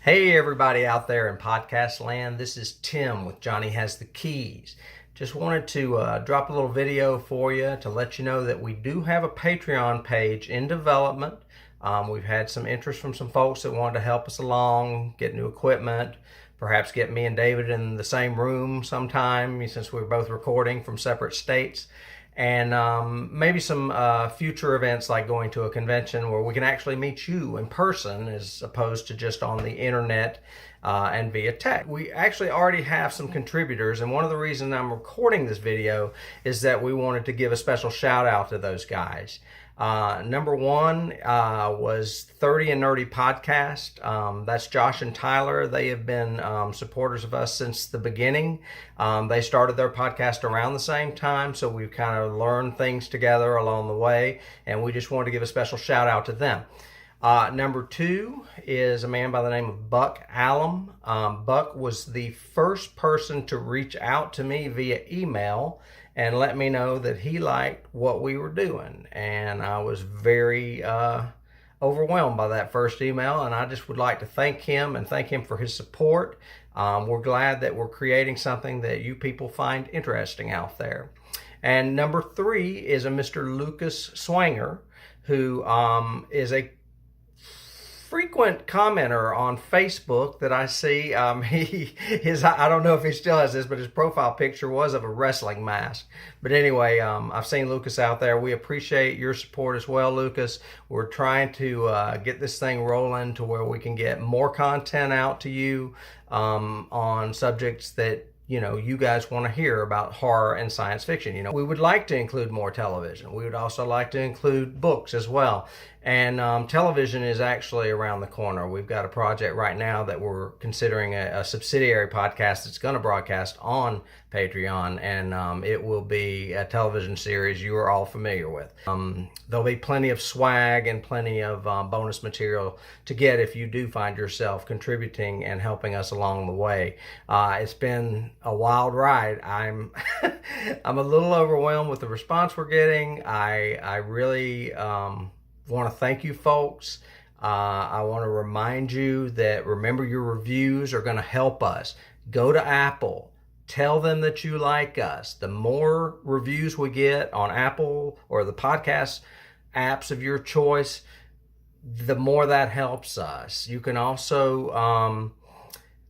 Hey everybody out there in podcast land, this is Tim with Johnny Has the Keys. Just wanted to drop a little video for you to let you know that we do have a Patreon page in development. We've had some interest from some folks that wanted to help us along, get new equipment, perhaps get me and David in the same room sometime since we're both recording from separate states. And maybe some future events like going to a convention where we can actually meet you in person as opposed to just on the internet and via text. We actually already have some contributors, and one of the reasons I'm recording this video is that we wanted to give a special shout out to those guys. Number one was 30 and Nerdy Podcast. That's Josh and Tyler. They have been supporters of us since the beginning. They started their podcast around the same time, so we've kind of learned things together along the way, and we just wanted to give a special shout out to them. Number two is a man by the name of Buck Allen. Buck was the first person to reach out to me via email and let me know that he liked what we were doing. And I was very overwhelmed by that first email, and I just would like to thank him and thank him for his support. We're glad that we're creating something that you people find interesting out there. And number three is a Mr. Lucas Swanger, who is a frequent commenter on Facebook that I see. I don't know if he still has this, but his profile picture was of a wrestling mask. But anyway, I've seen Lucas out there. We appreciate your support as well, Lucas. We're trying to get this thing rolling to where we can get more content out to you on subjects that you guys want to hear about horror and science fiction. We would like to include more television. We would also like to include books as well. And television is actually around the corner. We've got a project right now that we're considering a subsidiary podcast that's going to broadcast on Patreon, and it will be a television series you are all familiar with. There'll be plenty of swag and plenty of bonus material to get if you do find yourself contributing and helping us along the way. It's been a wild ride. I'm a little overwhelmed with the response we're getting. I really want to thank you folks. I want to remind you that remember your reviews are going to help us. Go to Apple. Tell them that you like us. The more reviews we get on Apple or the podcast apps of your choice, the more that helps us. You can also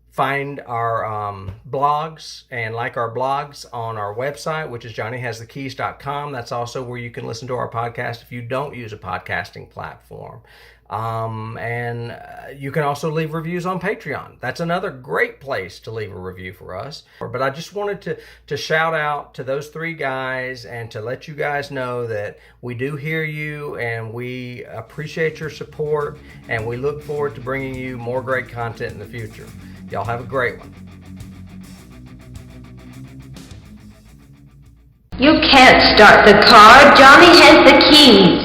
find our blogs and like our blogs on our website, which is johnnyhasthekeys.com. That's also where you can listen to our podcast if you don't use a podcasting platform. And you can also leave reviews on Patreon. That's another great place to leave a review for us. But I just wanted to shout out to those three guys and to let you guys know that we do hear you and we appreciate your support, and we look forward to bringing you more great content in the future. Y'all have a great one. You can't start the car. Johnny has the keys.